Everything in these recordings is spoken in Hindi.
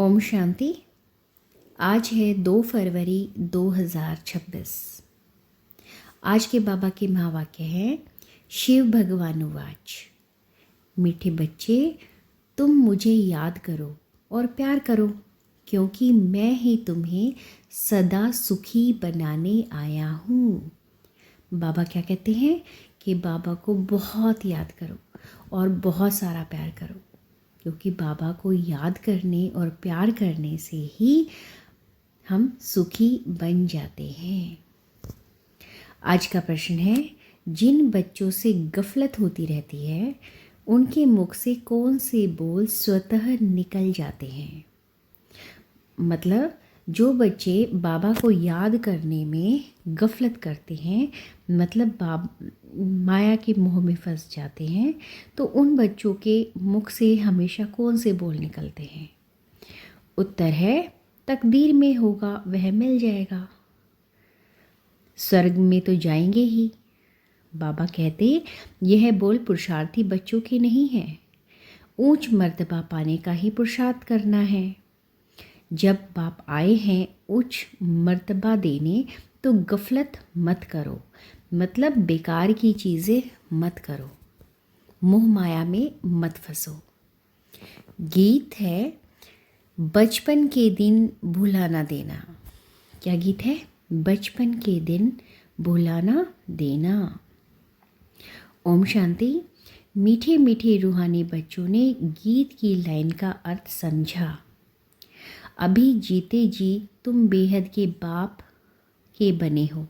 ओम शांति। आज है 2 फरवरी 2026। आज के बाबा के महावाक्य है, शिव भगवान उवाच। मीठे बच्चे, तुम मुझे याद करो और प्यार करो, क्योंकि मैं ही तुम्हें सदा सुखी बनाने आया हूँ। बाबा क्या कहते हैं कि बाबा को बहुत याद करो और बहुत सारा प्यार करो, क्योंकि बाबा को याद करने और प्यार करने से ही हम सुखी बन जाते हैं। आज का प्रश्न है, जिन बच्चों से गफलत होती रहती है उनके मुख से कौन से बोल स्वतः निकल जाते हैं। मतलब जो बच्चे बाबा को याद करने में गफलत करते हैं, मतलब माया के मोह में फंस जाते हैं, तो उन बच्चों के मुख से हमेशा कौन से बोल निकलते हैं। उत्तर है, तकदीर में होगा वह मिल जाएगा। स्वर्ग में तो जाएंगे ही। बाबा कहते, यह बोल पुरुषार्थी बच्चों के नहीं है, ऊंच मर्तबा पाने का ही पुरुषार्थ करना है। जब बाप आए हैं उच्च मर्तबा देने, तो गफलत मत करो, मतलब बेकार की चीज़ें मत करो, मोह माया में मत फंसो। गीत है, बचपन के दिन भुला ना देना। क्या गीत है? बचपन के दिन भुला ना देना। ओम शांति। मीठे मीठे रूहानी बच्चों ने गीत की लाइन का अर्थ समझा। अभी जीते जी तुम बेहद के बाप के बने हो,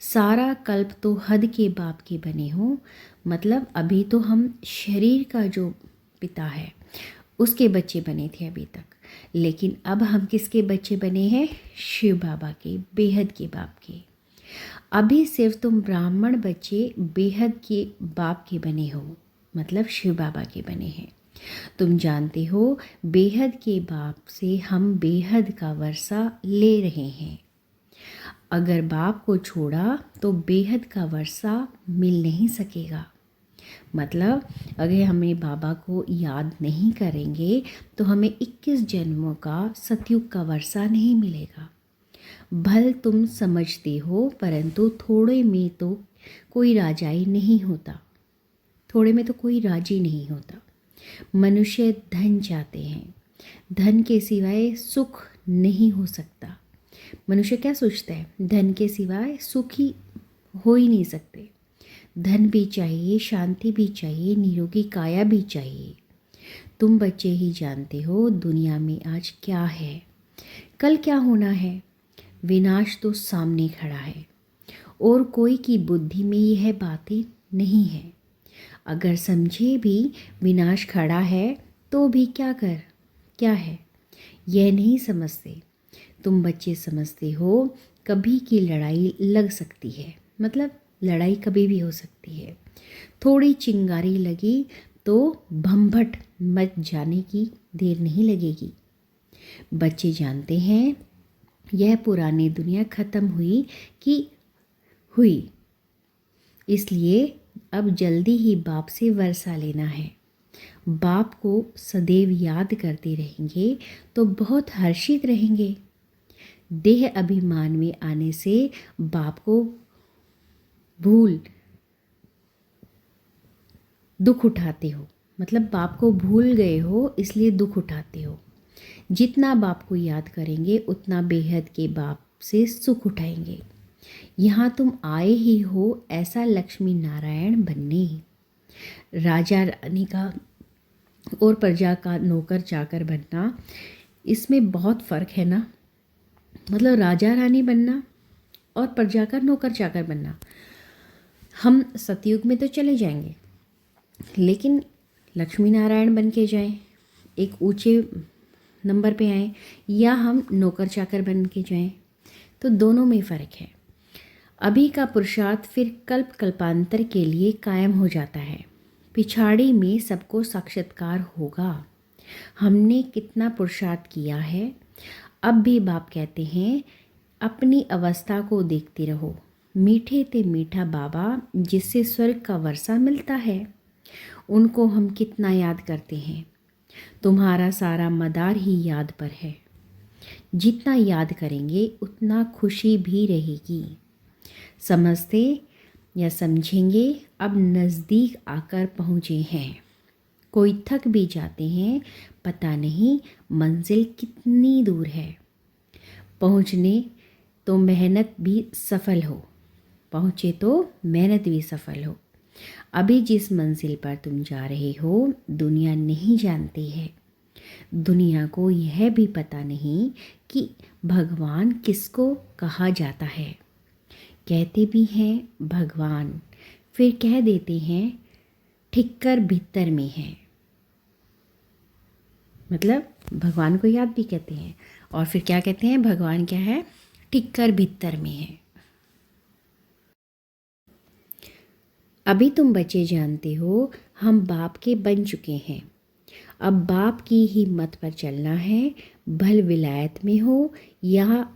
सारा कल्प तो हद के बाप के बने हो। मतलब अभी तो हम शरीर का जो पिता है उसके बच्चे बने थे अभी तक, लेकिन अब हम किसके बच्चे बने हैं? शिव बाबा के, बेहद के बाप के। अभी सिर्फ तुम ब्राह्मण बच्चे बेहद के बाप के बने हो, मतलब शिव बाबा के बने हैं। तुम जानते हो बेहद के बाप से हम बेहद का वर्षा ले रहे हैं। अगर बाप को छोड़ा तो बेहद का वर्षा मिल नहीं सकेगा। मतलब अगर हमें बाबा को याद नहीं करेंगे तो हमें 21 जन्मों का सतयुग का वर्षा नहीं मिलेगा। भल तुम समझते हो, परंतु थोड़े में तो कोई राजाई नहीं होता, थोड़े में तो कोई राजी नहीं होता। मनुष्य धन चाहते हैं, धन के सिवाय सुख नहीं हो सकता। मनुष्य क्या सोचता है? धन के सिवाय सुखी हो ही नहीं सकते। धन भी चाहिए, शांति भी चाहिए, निरोगी काया भी चाहिए। तुम बच्चे ही जानते हो दुनिया में आज क्या है, कल क्या होना है। विनाश तो सामने खड़ा है और कोई की बुद्धि में यह बातें नहीं है। अगर समझे भी विनाश खड़ा है तो भी क्या है यह नहीं समझते। तुम बच्चे समझते हो कभी की लड़ाई लग सकती है, मतलब लड़ाई कभी भी हो सकती है। थोड़ी चिंगारी लगी तो भंभट मच जाने की देर नहीं लगेगी। बच्चे जानते हैं यह पुरानी दुनिया खत्म हुई, इसलिए अब जल्दी ही बाप से वर्षा लेना है। बाप को सदैव याद करते रहेंगे तो बहुत हर्षित रहेंगे। देह अभिमान में आने से बाप को दुख उठाते हो, मतलब बाप को भूल गए हो इसलिए दुख उठाते हो। जितना बाप को याद करेंगे उतना बेहद के बाप से सुख उठाएंगे। यहाँ तुम आए ही हो ऐसा लक्ष्मी नारायण बनने। राजा रानी का और प्रजा का नौकर चाकर बनना, इसमें बहुत फ़र्क है ना। मतलब राजा रानी बनना और प्रजा का नौकर चाकर बनना। हम सतयुग में तो चले जाएंगे, लेकिन लक्ष्मी नारायण बन के जाएं, एक ऊंचे नंबर पे आएँ, या हम नौकर चाकर बन के जाएं, तो दोनों में फ़र्क है। अभी का पुरुषार्थ फिर कल्प कल्पांतर के लिए कायम हो जाता है। पिछाड़ी में सबको साक्षात्कार होगा। हमने कितना पुरुषार्थ किया है। अब भी बाप कहते हैं अपनी अवस्था को देखते रहो। मीठे ते मीठा बाबा जिससे स्वर्ग का वर्षा मिलता है, उनको हम कितना याद करते हैं। तुम्हारा सारा मदार ही याद पर है। जितना याद करेंगे उतना खुशी भी रहेगी। समझते या समझेंगे अब नज़दीक आकर पहुँचे हैं। कोई थक भी जाते हैं, पता नहीं मंजिल कितनी दूर है। पहुँचने तो मेहनत भी सफल हो, पहुँचे तो मेहनत भी सफल हो। अभी जिस मंजिल पर तुम जा रहे हो दुनिया नहीं जानती है। दुनिया को यह भी पता नहीं कि भगवान किसको कहा जाता है। कहते भी हैं भगवान, फिर कह देते हैं ठिक्कर भीतर में है। मतलब भगवान को याद भी कहते हैं और फिर क्या कहते हैं, भगवान क्या है, ठिक्कर भीतर में है। अभी तुम बच्चे जानते हो हम बाप के बन चुके हैं। अब बाप की ही मत पर चलना है। भल विलायत में हो या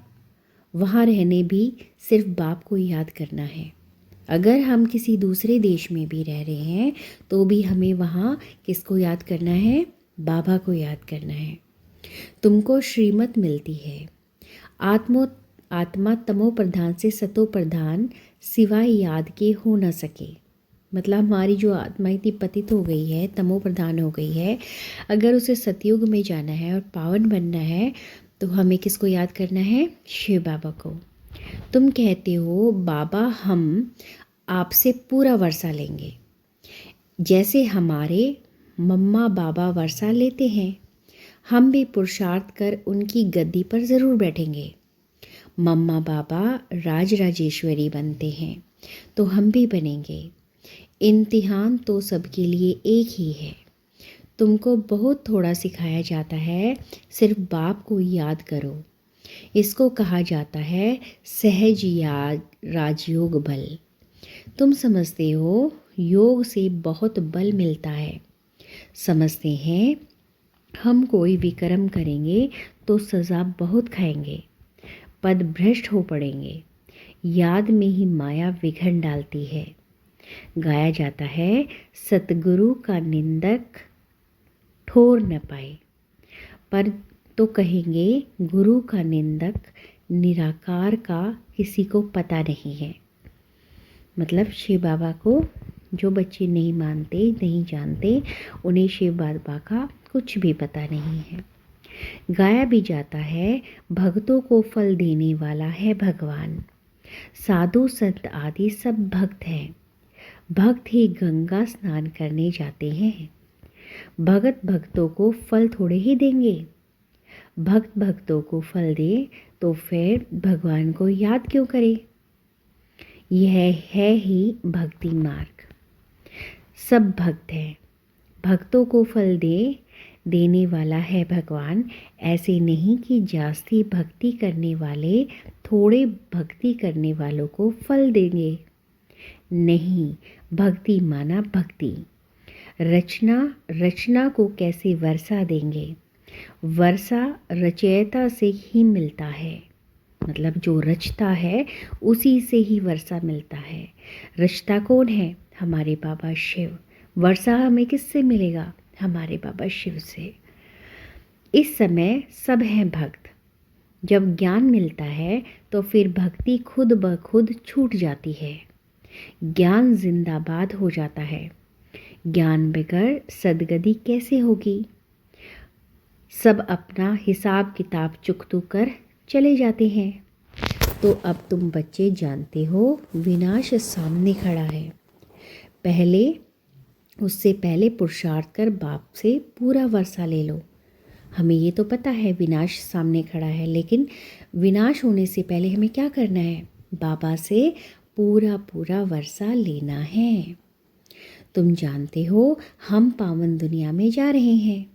वहाँ रहने भी सिर्फ बाप को याद करना है। अगर हम किसी दूसरे देश में भी रह रहे हैं तो भी हमें वहाँ किसको याद करना है, बाबा को याद करना है। तुमको श्रीमत मिलती है। आत्मा तमो प्रधान से सतो प्रधान सिवाय याद के हो न सके। मतलब हमारी जो आत्मा इतनी पतित हो गई है, तमो प्रधान हो गई है, अगर उसे सतयुग में जाना है और पावन बनना है तो हमें किसको याद करना है, शिव बाबा को। तुम कहते हो बाबा हम आपसे पूरा वर्षा लेंगे, जैसे हमारे मम्मा बाबा वर्षा लेते हैं। हम भी पुरुषार्थ कर उनकी गद्दी पर ज़रूर बैठेंगे। मम्मा बाबा राज राजेश्वरी बनते हैं तो हम भी बनेंगे। इम्तिहान तो सबके लिए एक ही है। तुमको बहुत थोड़ा सिखाया जाता है, सिर्फ बाप को याद करो। इसको कहा जाता है सहज याद राजयोग बल। तुम समझते हो योग से बहुत बल मिलता है। समझते हैं हम कोई भी कर्म करेंगे तो सज़ा बहुत खाएंगे, पद भ्रष्ट हो पड़ेंगे। याद में ही माया विघन डालती है। गाया जाता है सतगुरु का निंदक ठोर न पाए, पर तो कहेंगे गुरु का निंदक निराकार का किसी को पता नहीं है। मतलब शिव बाबा को जो बच्चे नहीं मानते, नहीं जानते, उन्हें शिव बाबा का कुछ भी पता नहीं है। गाया भी जाता है भक्तों को फल देने वाला है भगवान। साधु संत आदि सब भक्त हैं। भक्त ही गंगा स्नान करने जाते हैं। भगत भक्तों को फल थोड़े ही देंगे। भक्त भक्तों को फल दे तो फिर भगवान को याद क्यों करे। यह है ही भक्ति मार्ग। सब भक्त हैं, भक्तों को फल देने वाला है भगवान। ऐसे नहीं कि जास्ती भक्ति करने वाले थोड़े भक्ति करने वालों को फल देंगे। नहीं, भक्ति माना भक्ति। रचना को कैसे वर्षा देंगे। वर्षा रचयिता से ही मिलता है। मतलब जो रचता है उसी से ही वर्षा मिलता है। रचता कौन है, हमारे बाबा शिव। वर्षा हमें किससे मिलेगा, हमारे बाबा शिव से। इस समय सब हैं भक्त। जब ज्ञान मिलता है तो फिर भक्ति खुद ब खुद छूट जाती है। ज्ञान जिंदाबाद हो जाता है। ज्ञान बगैर सदगति कैसे होगी। सब अपना हिसाब किताब चुकतू कर चले जाते हैं। तो अब तुम बच्चे जानते हो विनाश सामने खड़ा है। उससे पहले पुरुषार्थ कर बाप से पूरा वर्षा ले लो। हमें ये तो पता है विनाश सामने खड़ा है, लेकिन विनाश होने से पहले हमें क्या करना है, बाबा से पूरा वर्षा लेना है। तुम जानते हो हम पावन दुनिया में जा रहे हैं।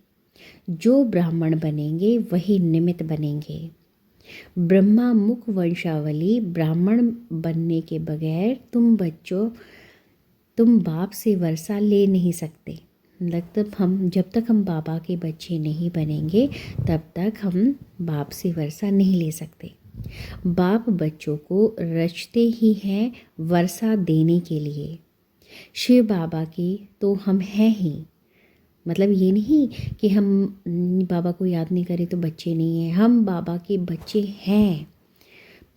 जो ब्राह्मण बनेंगे वही निमित्त बनेंगे। ब्रह्मा मुख वंशावली ब्राह्मण बनने के बगैर तुम बाप से वर्षा ले नहीं सकते। जब तक हम बाबा के बच्चे नहीं बनेंगे तब तक हम बाप से वर्षा नहीं ले सकते। बाप बच्चों को रचते ही हैं वर्षा देने के लिए। शिव बाबा की तो हम हैं ही, मतलब ये नहीं कि हम बाबा को याद नहीं करें तो बच्चे नहीं हैं, हम बाबा के बच्चे हैं,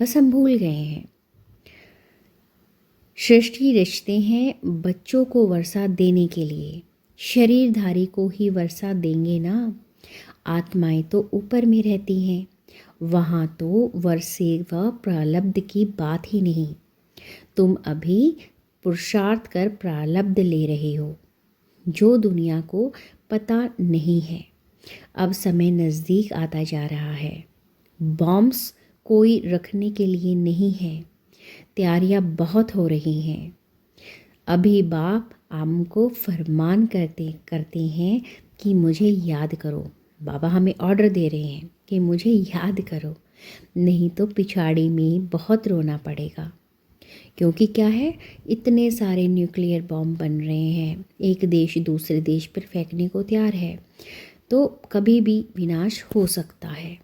बस हम भूल गए हैं। सृष्टि रचते हैं बच्चों को वर्षा देने के लिए, शरीरधारी को ही वर्षा देंगे ना। आत्माएं तो ऊपर में रहती हैं, वहाँ तो वर्षे व प्रारब्ध की बात ही नहीं। तुम अभी पुरुषार्थ कर प्रारब्ध ले रहे हो, जो दुनिया को पता नहीं है। अब समय नज़दीक आता जा रहा है, बॉम्ब्स कोई रखने के लिए नहीं है, तैयारियां बहुत हो रही हैं। अभी बाप हमको फरमान करते करते हैं कि मुझे याद करो। बाबा हमें ऑर्डर दे रहे हैं कि मुझे याद करो, नहीं तो पिछाड़ी में बहुत रोना पड़ेगा। क्योंकि क्या है, इतने सारे न्यूक्लियर बॉम्ब बन रहे हैं, एक देश दूसरे देश पर फेंकने को तैयार है, तो कभी भी विनाश हो सकता है।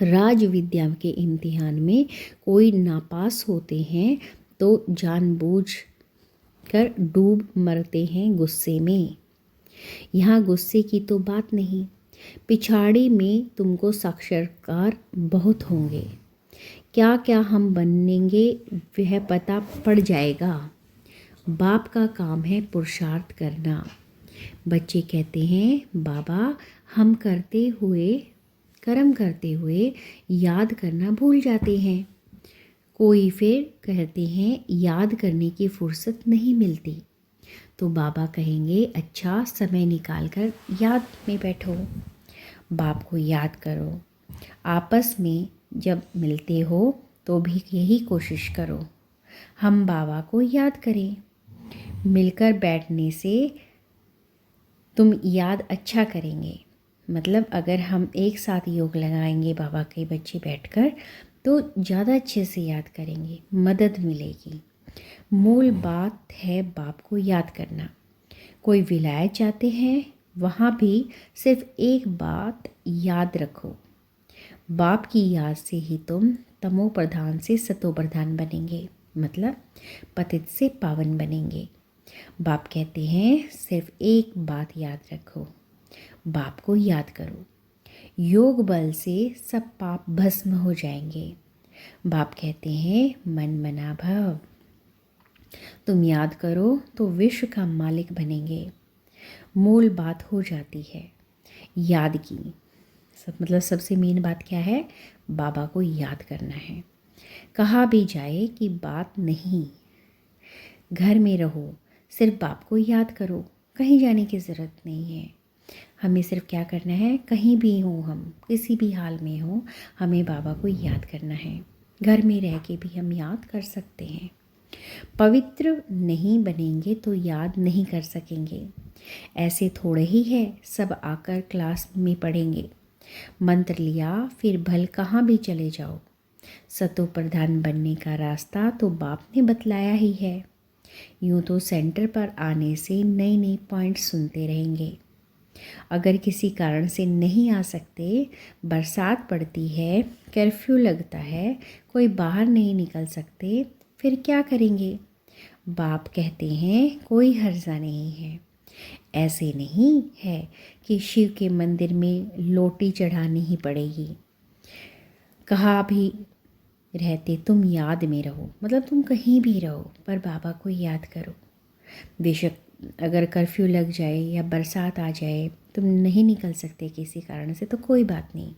राज विद्या के इम्तिहान में कोई नापास होते हैं तो जानबूझ कर डूब मरते हैं गुस्से में। यहाँ गुस्से की तो बात नहीं, पिछाड़ी में तुमको साक्षात्कार बहुत होंगे। क्या क्या हम बनेंगे वह पता पड़ जाएगा। बाप का काम है पुरुषार्थ करना। बच्चे कहते हैं बाबा हम कर्म करते हुए याद करना भूल जाते हैं। कोई फिर कहते हैं याद करने की फुर्सत नहीं मिलती, तो बाबा कहेंगे अच्छा समय निकाल कर याद में बैठो, बाप को याद करो। आपस में जब मिलते हो तो भी यही कोशिश करो हम बाबा को याद करें। मिलकर बैठने से तुम याद अच्छा करेंगे। मतलब अगर हम एक साथ योग लगाएंगे बाबा के बच्चे बैठकर तो ज़्यादा अच्छे से याद करेंगे, मदद मिलेगी। मूल बात है बाप को याद करना। कोई विलायत चाहते हैं, वहाँ भी सिर्फ एक बात याद रखो, बाप की याद से ही तुम तमो प्रधान से सतो प्रधान बनेंगे, मतलब पतित से पावन बनेंगे। बाप कहते हैं सिर्फ एक बात याद रखो, बाप को याद करो, योग बल से सब पाप भस्म हो जाएंगे। बाप कहते हैं मन मना भव, तुम याद करो तो विश्व का मालिक बनेंगे। मूल बात हो जाती है याद की। मतलब सबसे मेन बात क्या है, बाबा को याद करना है। कहा भी जाए कि बात नहीं, घर में रहो, सिर्फ बाप को याद करो, कहीं जाने की ज़रूरत नहीं है। हमें सिर्फ क्या करना है, कहीं भी हो हम, किसी भी हाल में हो, हमें बाबा को याद करना है। घर में रह के भी हम याद कर सकते हैं। पवित्र नहीं बनेंगे तो याद नहीं कर सकेंगे। ऐसे थोड़े ही है सब आकर क्लास में पढ़ेंगे, मंत्र लिया फिर भल कहाँ भी चले जाओ। सतो प्रधान बनने का रास्ता तो बाप ने बतलाया ही है। यूँ तो सेंटर पर आने से नए नए पॉइंट्स सुनते रहेंगे। अगर किसी कारण से नहीं आ सकते, बरसात पड़ती है, कर्फ्यू लगता है, कोई बाहर नहीं निकल सकते, फिर क्या करेंगे। बाप कहते हैं कोई हर्जा नहीं है। ऐसे नहीं है कि शिव के मंदिर में लोटी चढ़ानी ही पड़ेगी। कहा भी रहते तुम याद में रहो, मतलब तुम कहीं भी रहो पर बाबा को याद करो। बेशक अगर कर्फ्यू लग जाए या बरसात आ जाए, तुम नहीं निकल सकते किसी कारण से, तो कोई बात नहीं,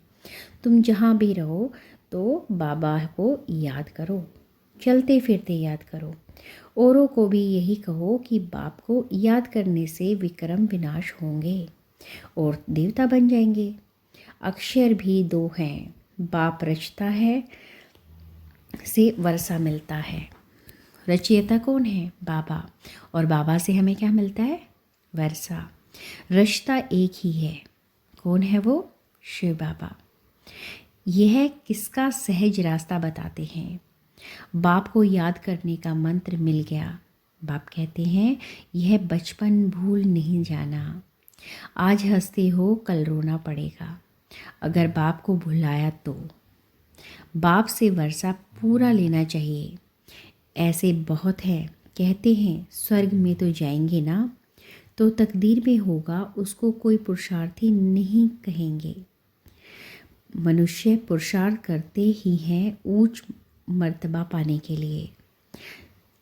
तुम जहाँ भी रहो तो बाबा को याद करो, चलते फिरते याद करो। औरों को भी यही कहो कि बाप को याद करने से विक्रम विनाश होंगे और देवता बन जाएंगे। अक्षर भी दो हैं, बाप रचता है से वर्षा मिलता है। रचयिता कौन है, बाबा, और बाबा से हमें क्या मिलता है, वर्षा। रचता एक ही है, कौन है वो, शिव बाबा। यह किसका सहज रास्ता बताते हैं। बाप को याद करने का मंत्र मिल गया। बाप कहते हैं यह बचपन भूल नहीं जाना। आज हंसते हो कल रोना पड़ेगा अगर बाप को भुलाया तो। बाप से वर्षा पूरा लेना चाहिए। ऐसे बहुत हैं कहते हैं स्वर्ग में तो जाएंगे ना, तो तकदीर में होगा उसको कोई पुरुषार्थी नहीं कहेंगे। मनुष्य पुरुषार्थ करते ही हैं ऊंच मर्तबा पाने के लिए।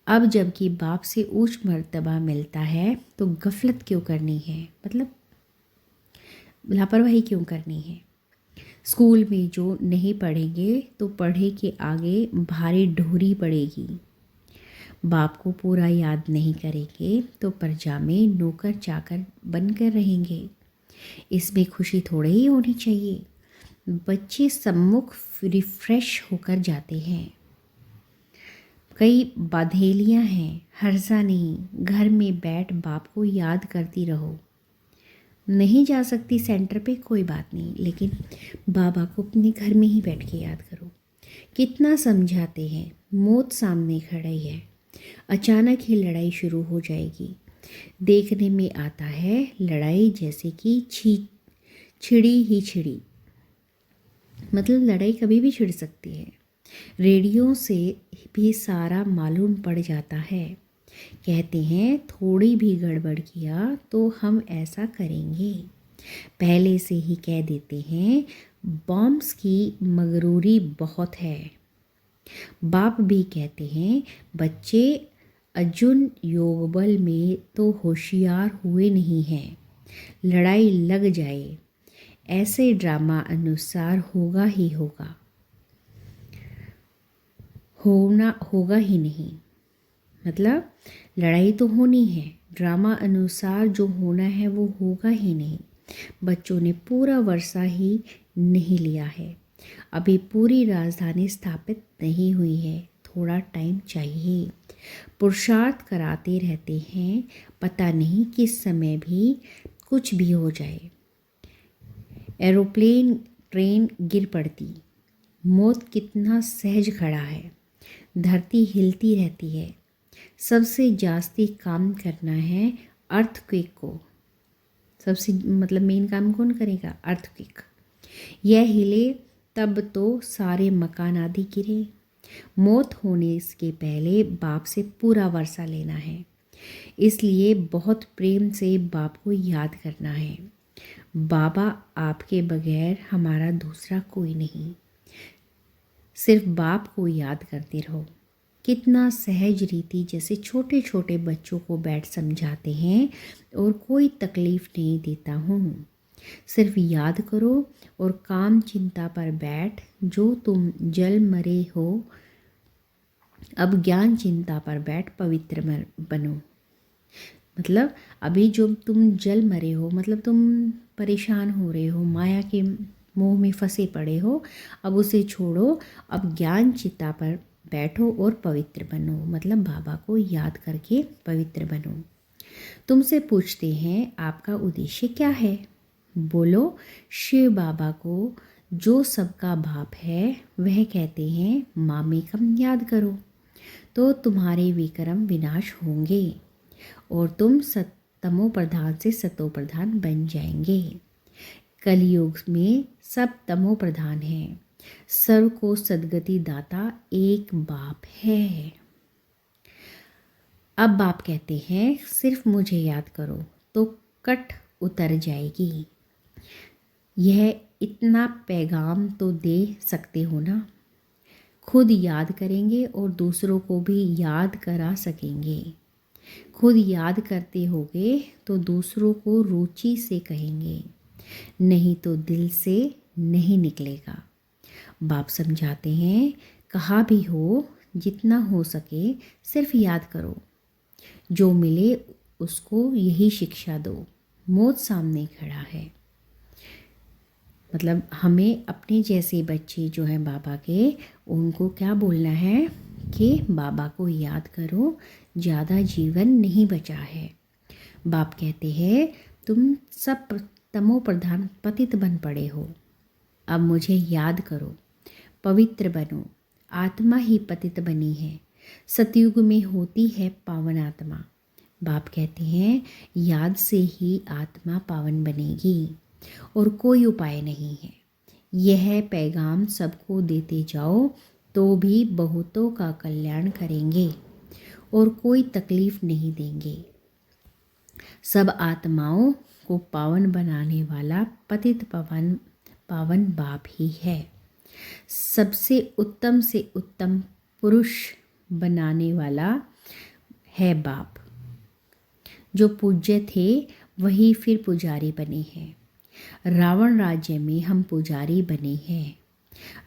अब जबकि बाप से ऊंच मर्तबा मिलता है तो गफलत क्यों करनी है, मतलब लापरवाही क्यों करनी है। स्कूल में जो नहीं पढ़ेंगे तो पढ़े के आगे भारी ढोरी पड़ेगी। बाप को पूरा याद नहीं करेंगे तो प्रजा में नौकर चाकर बनकर रहेंगे। इसमें खुशी थोड़ी ही होनी चाहिए। बच्चे सम्मुख रिफ्रेश होकर जाते हैं। कई बाधेलियाँ हैं, हर्जा नहीं, घर में बैठ बाप को याद करती रहो। नहीं जा सकती सेंटर पे, कोई बात नहीं, लेकिन बाबा को अपने घर में ही बैठ के याद करो। कितना समझाते हैं, मौत सामने खड़ी है, अचानक ही लड़ाई शुरू हो जाएगी। देखने में आता है लड़ाई जैसे कि छिड़ी ही छिड़ी, मतलब लड़ाई कभी भी छिड़ सकती है। रेडियो से भी सारा मालूम पड़ जाता है। कहते हैं थोड़ी भी गड़बड़ किया तो हम ऐसा करेंगे। पहले से ही कह देते हैं। बॉम्ब्स की मगरूरी बहुत है। बाप भी कहते हैं बच्चे अर्जुन योगबल में तो होशियार हुए नहीं हैं। लड़ाई लग जाए ऐसे ड्रामा अनुसार होगा ही होगा, होना होगा ही नहीं, मतलब लड़ाई तो होनी है, ड्रामा अनुसार जो होना है वो होगा ही नहीं। बच्चों ने पूरा वर्षा ही नहीं लिया है, अभी पूरी राजधानी स्थापित नहीं हुई है, थोड़ा टाइम चाहिए। पुरुषार्थ कराते रहते हैं, पता नहीं किस समय भी कुछ भी हो जाए। एरोप्लेन ट्रेन गिर पड़ती, मौत कितना सहज खड़ा है। धरती हिलती रहती है। सबसे जास्ती काम करना है अर्थक्वेक को। सबसे मतलब मेन काम कौन करेगा, अर्थक्वेक। यह हिले तब तो सारे मकान आदि गिरे। मौत होने के पहले बाप से पूरा वर्षा लेना है, इसलिए बहुत प्रेम से बाप को याद करना है। बाबा आपके बगैर हमारा दूसरा कोई नहीं, सिर्फ बाप को याद करते रहो। कितना सहज रीति जैसे छोटे छोटे बच्चों को बैठ समझाते हैं और कोई तकलीफ नहीं देता हूँ। सिर्फ याद करो और काम चिंता पर बैठ। जो तुम जल मरे हो, अब ज्ञान चिंता पर बैठ पवित्र बनो। मतलब अभी जो तुम जल मरे हो, मतलब तुम परेशान हो रहे हो, माया के मोह में फंसे पड़े हो, अब उसे छोड़ो। अब ज्ञान चिता पर बैठो और पवित्र बनो, मतलब बाबा को याद करके पवित्र बनो। तुमसे पूछते हैं आपका उद्देश्य क्या है, बोलो शिव बाबा को जो सबका बाप है वह कहते हैं मामेकम याद करो, तो तुम्हारे विक्रम विनाश होंगे और तुम तमो प्रधान से सतो प्रधान बन जाएंगे। कलयुग में सब तमो प्रधान हैं, सर्व को सदगति दाता एक बाप है। अब बाप कहते हैं सिर्फ मुझे याद करो तो कट उतर जाएगी। यह इतना पैगाम तो दे सकते हो ना, खुद याद करेंगे और दूसरों को भी याद करा सकेंगे। खुद याद करते होगे तो दूसरों को रुचि से कहेंगे, नहीं तो दिल से नहीं निकलेगा। बाप समझाते हैं कहा भी हो जितना हो सके सिर्फ याद करो, जो मिले उसको यही शिक्षा दो। मौत सामने खड़ा है, मतलब हमें अपने जैसे बच्चे जो हैं बाबा के, उनको क्या बोलना है कि बाबा को याद करो, ज़्यादा जीवन नहीं बचा है। बाप कहते हैं तुम सब तमो प्रधान पतित बन पड़े हो, अब मुझे याद करो, पवित्र बनो। आत्मा ही पतित बनी है, सतयुग में होती है पावन आत्मा। बाप कहते हैं याद से ही आत्मा पावन बनेगी और कोई उपाय नहीं है। यह पैगाम सबको देते जाओ तो भी बहुतों का कल्याण करेंगे और कोई तकलीफ नहीं देंगे। सब आत्माओं को पावन बनाने वाला पतित पावन पावन बाप ही है। सबसे उत्तम से उत्तम पुरुष बनाने वाला है बाप। जो पूज्य थे वही फिर पुजारी बने हैं। रावण राज्य में हम पुजारी बने हैं।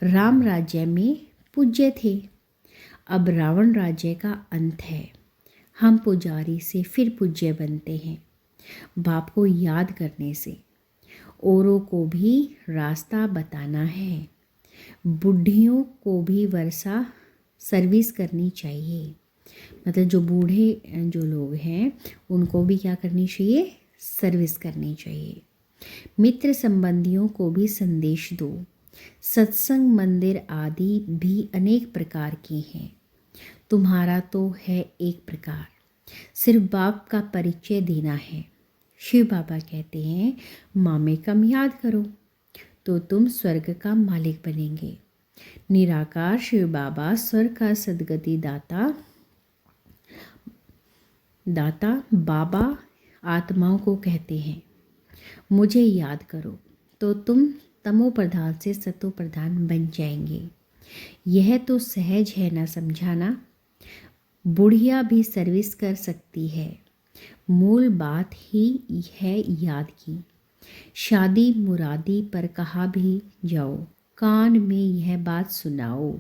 राम राज्य में पूज्य थे। अब रावण राज्य का अंत है। हम पुजारी से फिर पूज्य बनते हैं, बाप को याद करने से। औरों को भी रास्ता बताना है। बुढ़ियों को भी वर्षा सर्विस करनी चाहिए। मतलब जो बूढ़े जो लोग हैं उनको भी क्या करनी चाहिए? सर्विस करनी चाहिए। मित्र संबंधियों को भी संदेश दो। सत्संग मंदिर आदि भी अनेक प्रकार के हैं। तुम्हारा तो है एक प्रकार, सिर्फ बाप का परिचय देना है। शिव बाबा कहते हैं मामे कम याद करो तो तुम स्वर्ग का मालिक बनेंगे। निराकार शिव बाबा स्वर्ग का सद्गति दाता बाबा आत्माओं को कहते हैं मुझे याद करो तो तुम तमो प्रधान से सतो प्रधान बन जाएंगे। यह तो सहज है ना समझाना। बुढ़िया भी सर्विस कर सकती है। मूल बात ही है याद की। शादी मुरादी पर कहा भी जाओ, कान में यह बात सुनाओ।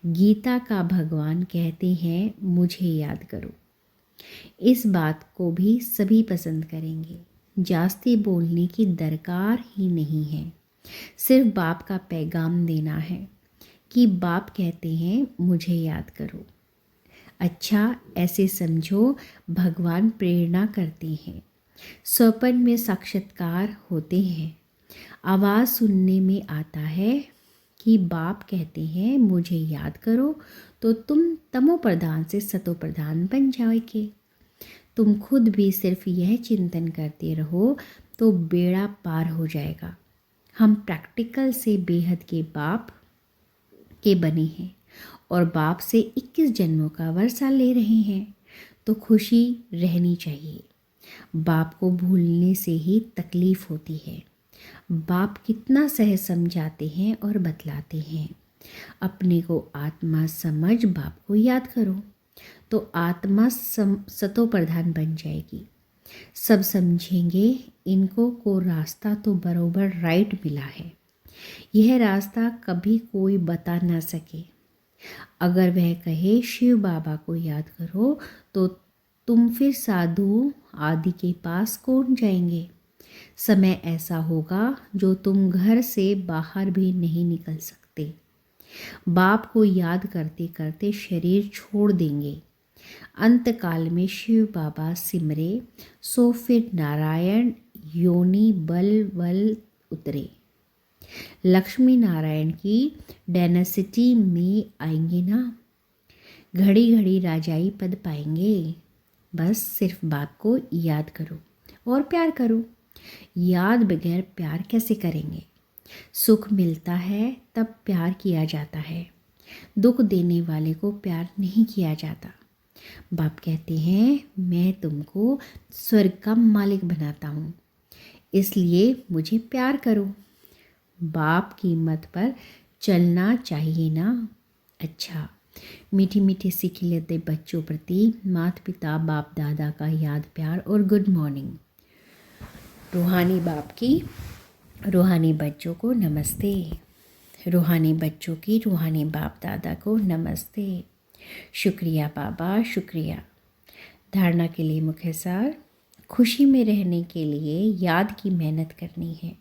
गीता का भगवान कहते हैं मुझे याद करो। इस बात को भी सभी पसंद करेंगे। जास्ती बोलने की दरकार ही नहीं है। सिर्फ बाप का पैगाम देना है कि बाप कहते हैं मुझे याद करो। अच्छा ऐसे समझो भगवान प्रेरणा करते हैं। स्वप्न में साक्षात्कार होते हैं। आवाज़ सुनने में आता है कि बाप कहते हैं मुझे याद करो तो तुम तमो प्रधान से सतो प्रधान बन जाओगे। तुम खुद भी सिर्फ यह चिंतन करते रहो तो बेड़ा पार हो जाएगा। हम प्रैक्टिकल से बेहद के बाप के बने हैं और बाप से 21 जन्मों का वर्षा ले रहे हैं, तो खुशी रहनी चाहिए। बाप को भूलने से ही तकलीफ होती है। बाप कितना सहज समझाते हैं और बतलाते हैं। अपने को आत्मा समझ बाप को याद करो तो आत्मा सतो प्रधान बन जाएगी। सब समझेंगे इनको को रास्ता तो बरोबर राइट मिला है। यह रास्ता कभी कोई बता ना सके। अगर वह कहे शिव बाबा को याद करो तो तुम फिर साधु आदि के पास कौन जाएंगे। समय ऐसा होगा जो तुम घर से बाहर भी नहीं निकल सकते। बाप को याद करते करते शरीर छोड़ देंगे। अंत काल में शिव बाबा सिमरे सो फिर नारायण योनि बल उतरे। लक्ष्मी नारायण की डायनेसिटी में आएंगे ना। घड़ी घड़ी राजाई पद पाएंगे। बस सिर्फ बाप को याद करो और प्यार करो। याद बगैर प्यार कैसे करेंगे। सुख मिलता है तब प्यार किया जाता है। दुख देने वाले को प्यार नहीं किया जाता। बाप कहते हैं मैं तुमको स्वर्ग का मालिक बनाता हूँ, इसलिए मुझे प्यार करो। बाप की मत पर चलना चाहिए ना। अच्छा मीठी मीठी सीख लेते बच्चों प्रति माता पिता बाप दादा का याद प्यार और गुड मॉर्निंग। रूहानी बाप की रूहानी बच्चों को नमस्ते। रूहानी बच्चों की रूहानी बाप दादा को नमस्ते। शुक्रिया बाबा शुक्रिया। धारणा के लिए मुख्य सार। खुशी में रहने के लिए याद की मेहनत करनी है।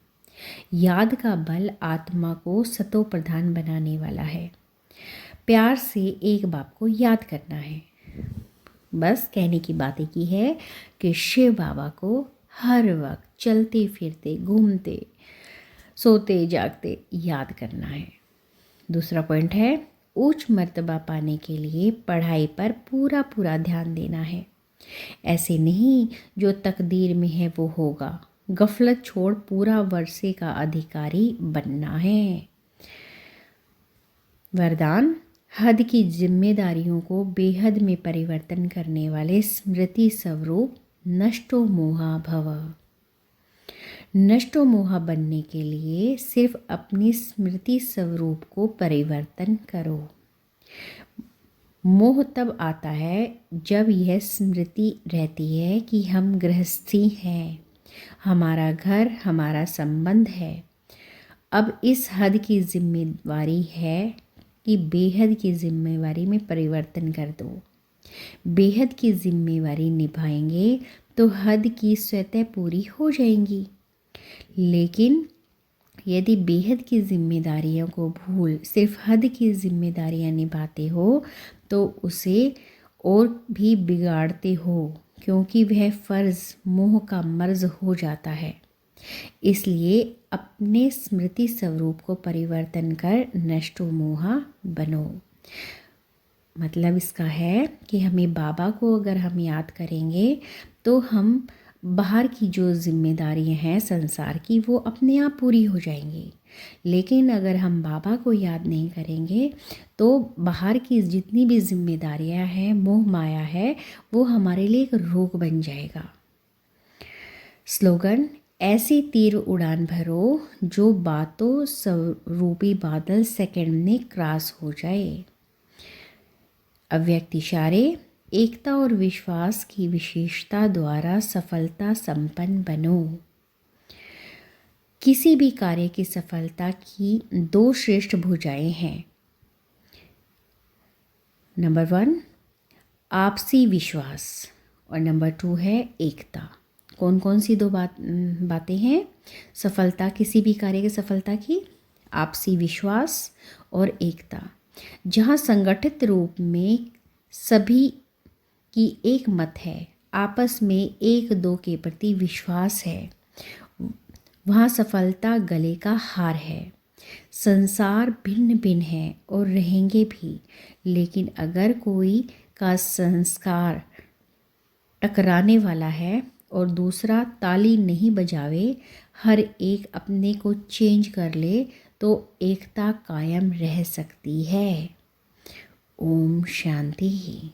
याद का बल आत्मा को सतो प्रधान बनाने वाला है। प्यार से एक बाप को याद करना है। बस कहने की बात की है कि शिव बाबा को हर वक्त चलते फिरते घूमते सोते जागते याद करना है। दूसरा पॉइंट है उच्च मर्तबा पाने के लिए पढ़ाई पर पूरा पूरा ध्यान देना है। ऐसे नहीं जो तकदीर में है वो होगा। गफलत छोड़ पूरा वर्षे का अधिकारी बनना है। वरदान हद की जिम्मेदारियों को बेहद में परिवर्तन करने वाले स्मृति स्वरूप नष्टो मोहा भव। नष्टो मोहा बनने के लिए सिर्फ अपनी स्मृति स्वरूप को परिवर्तन करो। मोह तब आता है जब यह स्मृति रहती है कि हम गृहस्थी हैं, हमारा घर हमारा संबंध है। अब इस हद की जिम्मेवारी है कि बेहद की जिम्मेवारी में परिवर्तन कर दो। बेहद की जिम्मेवारी निभाएंगे तो हद की स्वतः पूरी हो जाएंगी। लेकिन यदि बेहद की जिम्मेदारियों को भूल सिर्फ हद की जिम्मेदारियां निभाते हो तो उसे और भी बिगाड़ते हो, क्योंकि वह फ़र्ज़ मोह का मर्ज़ हो जाता है। इसलिए अपने स्मृति स्वरूप को परिवर्तन कर नष्टो मोहा बनो। मतलब इसका है कि हमें बाबा को अगर हम याद करेंगे तो हम बाहर की जो जिम्मेदारियां हैं संसार की वो अपने आप पूरी हो जाएंगी। लेकिन अगर हम बाबा को याद नहीं करेंगे तो बाहर की जितनी भी जिम्मेदारियां हैं, मोह माया है, वो हमारे लिए एक रोग बन जाएगा। स्लोगन, ऐसी तीर उड़ान भरो जो बातों स्वरूपी बादल सेकंड में क्रॉस हो जाए। अव्यक्त इशारे, एकता और विश्वास की विशेषता द्वारा सफलता संपन्न बनो। किसी भी कार्य की सफलता की दो श्रेष्ठ भुजाएं हैं। नंबर 1 आपसी विश्वास और नंबर 2 है एकता। कौन कौन सी दो बातें हैं सफलता, किसी भी कार्य की सफलता की? आपसी विश्वास और एकता। जहाँ संगठित रूप में सभी की एक मत है, आपस में एक दो के प्रति विश्वास है, वहाँ सफलता गले का हार है। संसार भिन्न भिन्न है और रहेंगे भी, लेकिन अगर कोई का संस्कार टकराने वाला है और दूसरा ताली नहीं बजावे, हर एक अपने को चेंज कर ले तो एकता कायम रह सकती है। ओम शांति।